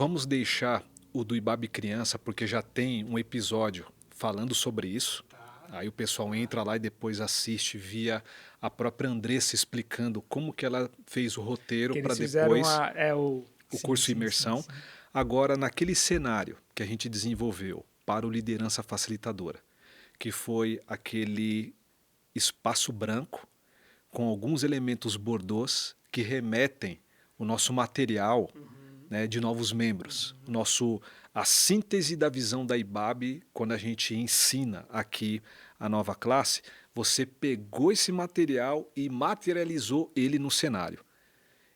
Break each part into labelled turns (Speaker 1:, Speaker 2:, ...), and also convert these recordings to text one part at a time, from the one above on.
Speaker 1: Vamos deixar o do Ibabe Criança, porque já tem um episódio falando sobre isso. Aí o pessoal entra lá e depois assiste via a própria Andressa explicando como que ela fez o roteiro
Speaker 2: Que
Speaker 1: para
Speaker 2: eles fizeram
Speaker 1: depois
Speaker 2: o.
Speaker 1: o
Speaker 2: Sim,
Speaker 1: curso
Speaker 2: sim, sim,
Speaker 1: Imersão.
Speaker 2: sim.
Speaker 1: Agora, naquele cenário que a gente desenvolveu para o Liderança Facilitadora, que foi aquele espaço branco com alguns elementos bordôs que remetem o nosso material,
Speaker 2: Uhum,
Speaker 1: né, de novos membros.
Speaker 2: uhum.
Speaker 1: A síntese da visão da IBAB, quando a gente ensina aqui a nova classe, você pegou esse material e materializou ele no cenário.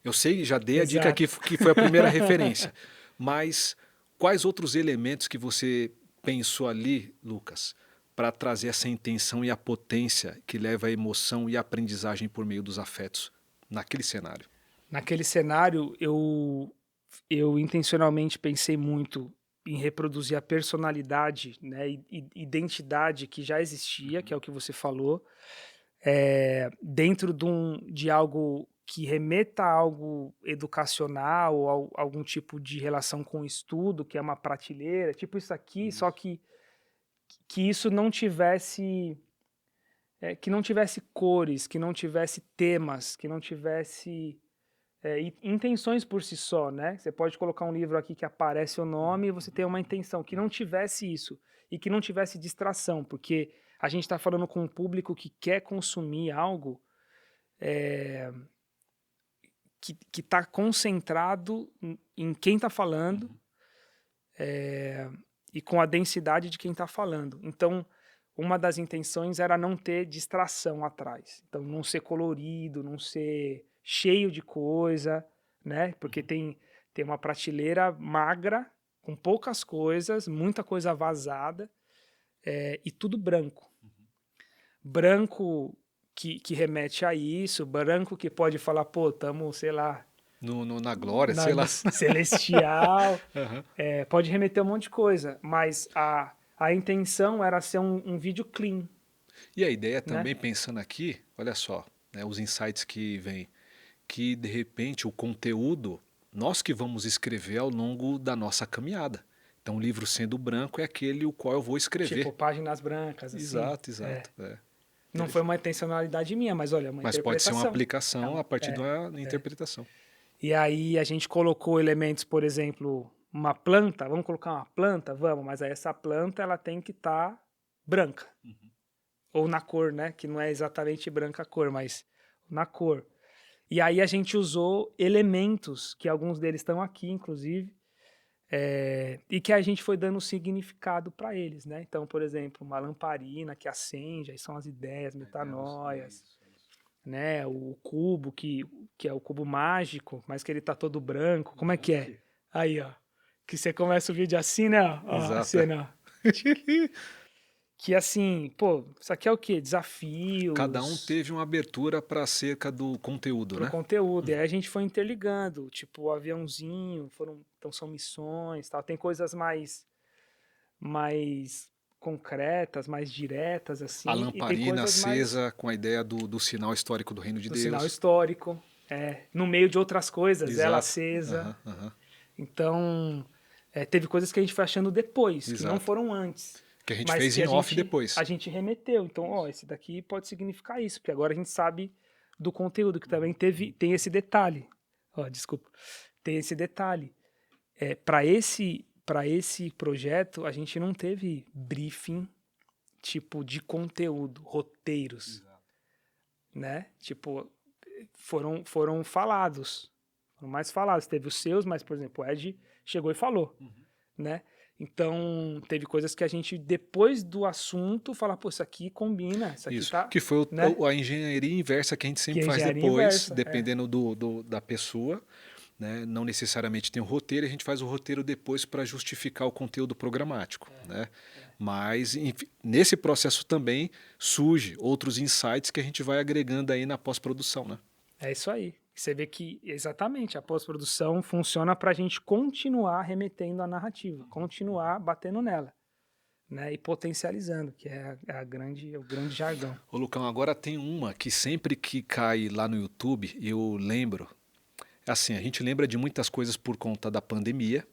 Speaker 1: Eu sei, já dei a dica aqui
Speaker 2: Exato.
Speaker 1: que foi a primeira referência, mas quais outros elementos que você pensou ali, Lucas, para trazer essa intenção e a potência que leva a emoção e a aprendizagem por meio dos afetos naquele cenário?
Speaker 2: Naquele cenário, eu intencionalmente pensei muito em reproduzir a personalidade, né, e identidade que já existia, que é o que você falou, dentro de algo que remeta a algo educacional ou algum tipo de relação com o estudo, que é uma prateleira, tipo isso aqui, só
Speaker 1: Isso.
Speaker 2: que isso não tivesse, que não tivesse cores, que não tivesse temas, que não tivesse intenções por si só, né? Você pode colocar um livro aqui que aparece o nome e você tem uma intenção, que não tivesse isso e que não tivesse distração, porque a gente está falando com um público que quer consumir algo que está concentrado em quem está falando e com a densidade de quem está falando. Então, uma das intenções era não ter distração atrás. Então, não ser colorido, não ser cheio de coisa, né? Porque tem uma prateleira magra, com poucas coisas, muita coisa vazada, e tudo branco. Branco que remete a isso, branco que pode falar, pô, estamos, sei lá,
Speaker 1: Na glória, sei
Speaker 2: no
Speaker 1: lá.
Speaker 2: celestial,
Speaker 1: Uhum.
Speaker 2: pode remeter a um monte de coisa, mas a intenção era ser um vídeo clean,
Speaker 1: E a ideia
Speaker 2: né?
Speaker 1: também, pensando aqui, olha só, né, os insights que vêm, que de repente o conteúdo, nós que vamos escrever ao longo da nossa caminhada. Então, o livro sendo branco é aquele o qual eu vou
Speaker 2: Tipo,
Speaker 1: escrever.
Speaker 2: páginas brancas, assim.
Speaker 1: Exato, exato. É.
Speaker 2: Não foi uma intencionalidade minha, mas olha, uma
Speaker 1: Mas pode ser uma
Speaker 2: interpretação.
Speaker 1: aplicação a partir da interpretação.
Speaker 2: E aí a gente colocou elementos, por exemplo, uma planta, vamos colocar uma planta? Vamos, mas aí essa planta ela tem que estar branca. Ou na cor, né? Que não é exatamente branca a cor, mas na cor. E aí a gente usou elementos, que alguns deles estão aqui, inclusive, e que a gente foi dando significado para eles, né? Então, por exemplo, uma lamparina que acende, aí são as ideias, metanoias, né? O cubo, que é o cubo mágico, mas que ele tá todo branco. Como é que é? Aí, ó. Que você começa o vídeo assim, né? Ó, a
Speaker 1: Exato. É.
Speaker 2: cena, ó. Que assim, pô, isso aqui é o quê?
Speaker 1: Cada um
Speaker 2: Desafios
Speaker 1: teve uma abertura para acerca do conteúdo,
Speaker 2: pro
Speaker 1: né?
Speaker 2: conteúdo. E aí a gente foi interligando, tipo, o aviãozinho, então são missões, tal. Tem coisas mais concretas, mais diretas,
Speaker 1: A
Speaker 2: assim, e tem
Speaker 1: lamparina
Speaker 2: coisas mais
Speaker 1: acesa com a ideia do sinal histórico do reino de
Speaker 2: do sinal
Speaker 1: Deus.
Speaker 2: histórico, no meio de outras coisas, ela
Speaker 1: Exato.
Speaker 2: acesa.
Speaker 1: Aham, aham.
Speaker 2: Então, teve coisas que a gente foi achando depois, que não
Speaker 1: Exato.
Speaker 2: foram antes,
Speaker 1: Que a gente
Speaker 2: mas
Speaker 1: fez
Speaker 2: que
Speaker 1: em off
Speaker 2: a
Speaker 1: depois.
Speaker 2: gente remeteu. Então, ó, esse daqui pode significar isso, porque agora a gente sabe do conteúdo, que também tem esse detalhe. Ó, desculpa. Tem esse detalhe. Para esse projeto, a gente não teve briefing tipo de conteúdo, roteiros, né? Tipo, foram falados, foram mais falados. Teve os seus, mas, por exemplo, o Ed chegou e falou, né? Então, teve coisas que a gente, depois do assunto, fala, pô, isso aqui combina, isso aqui
Speaker 1: Isso.
Speaker 2: tá,
Speaker 1: Que foi
Speaker 2: né?
Speaker 1: a engenharia inversa que a gente
Speaker 2: Que
Speaker 1: sempre
Speaker 2: é
Speaker 1: faz
Speaker 2: engenharia
Speaker 1: depois,
Speaker 2: inversa,
Speaker 1: dependendo da pessoa. Né? Não necessariamente tem o roteiro, a gente faz o roteiro depois para justificar o conteúdo programático. Né? Mas, enfim, nesse processo também surge outros insights que a gente vai agregando aí na pós-produção. Né?
Speaker 2: É isso aí. Você vê que, exatamente, a pós-produção funciona para a gente continuar remetendo a narrativa, continuar batendo nela, né? E potencializando, que é o grande jargão.
Speaker 1: Ô Lucão, agora tem uma que sempre que cai lá no YouTube, eu lembro. Assim, a gente lembra de muitas coisas por conta da pandemia,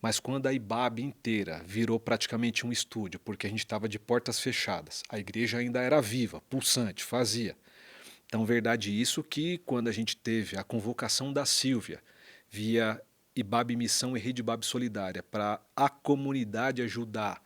Speaker 1: Mas quando a IBAB inteira virou praticamente um estúdio, porque a gente estava de portas fechadas, a igreja ainda era viva, pulsante, fazia. Então, verdade isso que quando a gente teve a convocação da Sílvia via IBAB Missão e Rede IBAB Solidária para a comunidade ajudar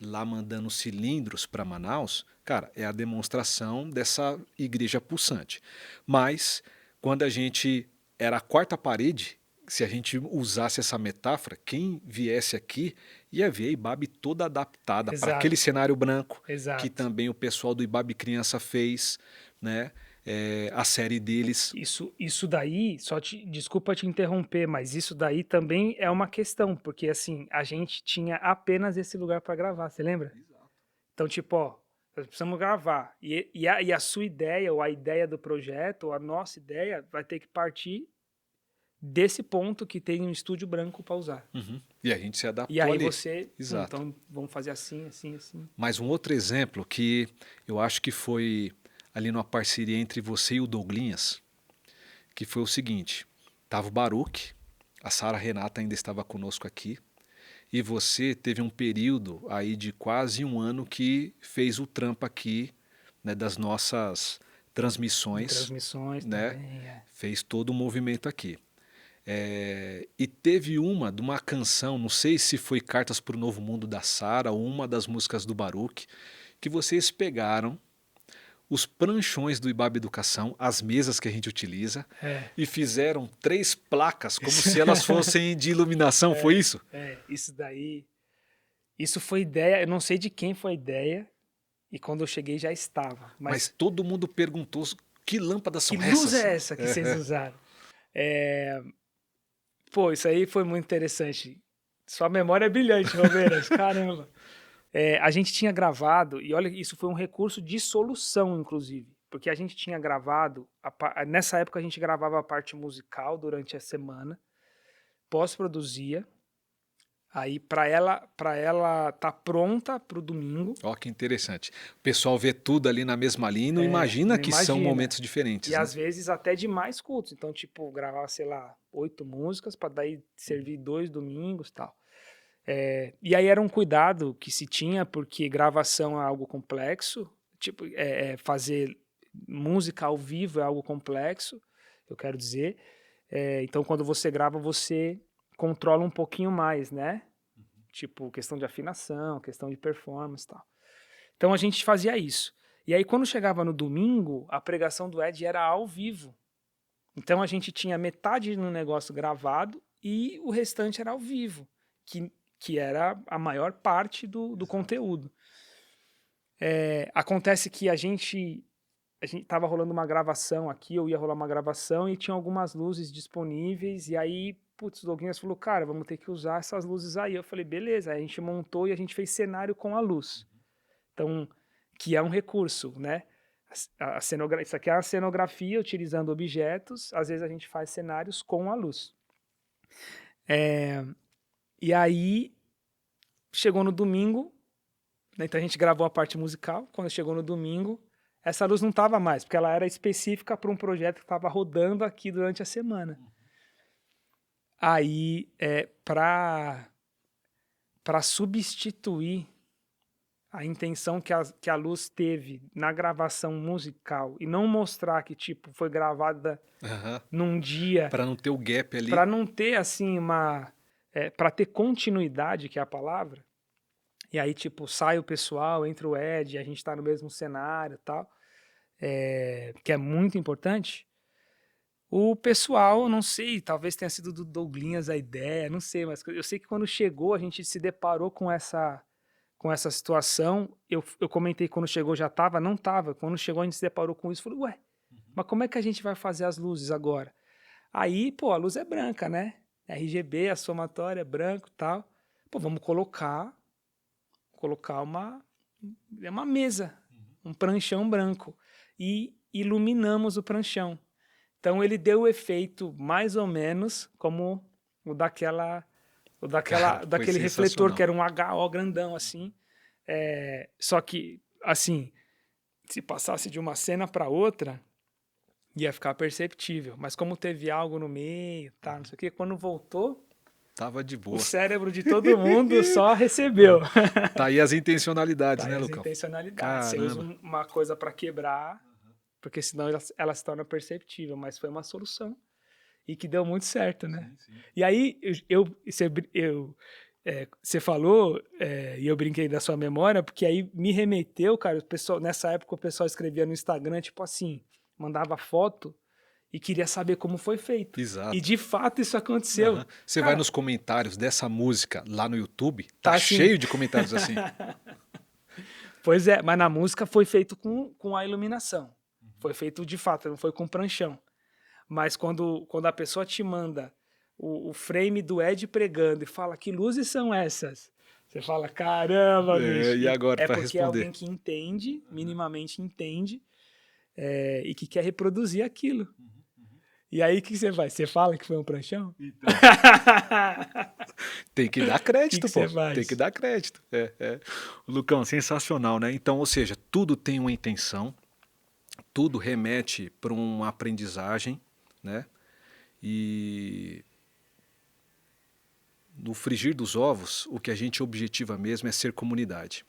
Speaker 1: lá mandando cilindros para Manaus, cara, é a demonstração dessa igreja pulsante. Mas quando a gente era a quarta parede, se a gente usasse essa metáfora, quem viesse aqui ia ver a IBAB toda adaptada para aquele
Speaker 2: Exato,
Speaker 1: cenário branco que
Speaker 2: exato.
Speaker 1: também o pessoal do IBAB Criança fez, né? A série deles.
Speaker 2: Isso daí, desculpa te interromper, mas isso daí também é uma questão, porque assim, a gente tinha apenas esse lugar para gravar, você lembra? Então, tipo, ó, nós precisamos gravar. E a sua ideia, ou a ideia do projeto, ou a nossa ideia, vai ter que partir desse ponto que tem um estúdio branco para usar.
Speaker 1: Uhum. E a gente se
Speaker 2: E
Speaker 1: adaptou
Speaker 2: aí
Speaker 1: ali.
Speaker 2: você,
Speaker 1: Exato.
Speaker 2: então vamos fazer assim, assim, assim.
Speaker 1: Mas um outro exemplo que eu acho que foi ali numa parceria entre você e o Douglinhas, que foi o seguinte: tava o Baruch, a Sara Renata ainda estava conosco aqui, e você teve um período aí de quase um ano que fez o trampo aqui, né, das nossas
Speaker 2: Em
Speaker 1: transmissões,
Speaker 2: transmissões
Speaker 1: né?
Speaker 2: também,
Speaker 1: Fez todo o movimento aqui. E teve de uma canção, não sei se foi Cartas para o Novo Mundo da Sara ou uma das músicas do Baruch, que vocês pegaram os pranchões do IBAB Educação, as mesas que a gente utiliza,
Speaker 2: É.
Speaker 1: e fizeram 3 placas, como se elas fossem de iluminação, foi isso?
Speaker 2: Isso daí. Isso foi ideia, eu não sei de quem foi a ideia, e quando eu cheguei já estava.
Speaker 1: Mas
Speaker 2: Mas
Speaker 1: todo mundo perguntou que lâmpadas
Speaker 2: que
Speaker 1: são
Speaker 2: luz
Speaker 1: essas?
Speaker 2: é essa que vocês usaram? É, pô, isso aí foi muito interessante. Sua memória é brilhante, Romeiras, caramba. A gente tinha gravado, e olha, isso foi um recurso de solução, inclusive, porque a gente tinha gravado, nessa época a gente gravava a parte musical durante a semana, pós-produzia, aí para ela tá pronta pro domingo.
Speaker 1: Ó, que interessante. O pessoal vê tudo ali na mesma linha e não imagina
Speaker 2: Não
Speaker 1: que são
Speaker 2: imagina.
Speaker 1: momentos
Speaker 2: E
Speaker 1: diferentes, né?
Speaker 2: às vezes até de mais cultos. Então, tipo, gravar, sei lá, 8 músicas para daí servir 2 domingos e tal. E aí era um cuidado que se tinha, porque gravação é algo complexo. Tipo, fazer música ao vivo é algo complexo, eu quero dizer. Então, quando você grava, você controla um pouquinho mais, né? Tipo, questão de afinação, questão de performance e tal. Então a gente fazia isso. E aí, quando chegava no domingo, a pregação do Ed era ao vivo. Então a gente tinha metade no negócio gravado e o restante era ao vivo, que era a maior parte do conteúdo. Acontece que a gente tava rolando uma gravação aqui, eu ia rolar uma gravação e tinha algumas luzes disponíveis, e aí, putz, o Douglas falou, cara, vamos ter que usar essas luzes aí. Eu falei, beleza, aí a gente montou e a gente fez cenário com a luz. Então, que é um recurso, né? Isso aqui é a cenografia utilizando objetos, às vezes a gente faz cenários com a luz. E aí, chegou no domingo, né, então a gente gravou a parte musical, quando chegou no domingo, essa luz não estava mais, porque ela era específica para um projeto que estava rodando aqui durante a semana. Aí, para substituir a intenção que a luz teve na gravação musical e não mostrar que, tipo, foi gravada num dia,
Speaker 1: Para não ter o gap ali.
Speaker 2: para não ter, assim, para ter continuidade, que é a palavra, e aí, tipo, sai o pessoal, entra o Ed, a gente tá no mesmo cenário e tal, que é muito importante. O pessoal, não sei, talvez tenha sido do Douglinhas a ideia, não sei, mas eu sei que quando chegou a gente se deparou com essa situação. Eu comentei quando chegou já estava, não estava. Quando chegou a gente se deparou com isso, falei, ué, mas como é que a gente vai fazer as luzes agora? Aí, pô, a luz é branca, né? RGB, a somatória é branco e tal. Pô, vamos colocar uma mesa, um pranchão branco. E iluminamos o pranchão. Então ele deu o efeito mais ou menos como o
Speaker 1: Cara, foi
Speaker 2: daquele refletor
Speaker 1: sensacional.
Speaker 2: que era um HO grandão assim. Só que, assim, se passasse de uma cena para outra, ia ficar perceptível. Mas como teve algo no meio, tá, não sei o que, quando voltou,
Speaker 1: Tava de
Speaker 2: O
Speaker 1: boa.
Speaker 2: cérebro de todo mundo só recebeu.
Speaker 1: Tá aí as intencionalidades,
Speaker 2: Tá,
Speaker 1: né,
Speaker 2: as
Speaker 1: Lucão?
Speaker 2: intencionalidades. Você usa
Speaker 1: Caramba.
Speaker 2: uma coisa para quebrar, porque senão ela se torna perceptível, mas foi uma solução e que deu muito certo, né?
Speaker 1: Sim, sim.
Speaker 2: E aí, você falou, e eu brinquei da sua memória, porque aí me remeteu, cara, o pessoal, nessa época o pessoal escrevia no Instagram, tipo assim, mandava foto e queria saber como foi feito. E
Speaker 1: Exato.
Speaker 2: de fato isso
Speaker 1: Aham.
Speaker 2: aconteceu.
Speaker 1: Você vai
Speaker 2: Cara,
Speaker 1: nos comentários dessa música lá no YouTube,
Speaker 2: tá
Speaker 1: tá
Speaker 2: assim.
Speaker 1: cheio de comentários assim.
Speaker 2: Pois é, mas na música foi feito com a iluminação. Foi feito de fato, não foi com pranchão. Mas quando a pessoa te manda o frame do Ed pregando e fala que luzes são essas? Você fala, caramba,
Speaker 1: É,
Speaker 2: bicho.
Speaker 1: e agora
Speaker 2: É
Speaker 1: para
Speaker 2: porque é alguém
Speaker 1: responder?
Speaker 2: que entende, minimamente entende, e que quer reproduzir aquilo. E aí o que você faz? Você fala que foi um pranchão?
Speaker 1: Então, tem que dar
Speaker 2: O que
Speaker 1: crédito,
Speaker 2: você
Speaker 1: pô. Tem que
Speaker 2: faz?
Speaker 1: dar crédito. Lucão, sensacional, né? Então, ou seja, tudo tem uma intenção, tudo remete para uma aprendizagem, né? E no frigir dos ovos, o que a gente objetiva mesmo é ser comunidade.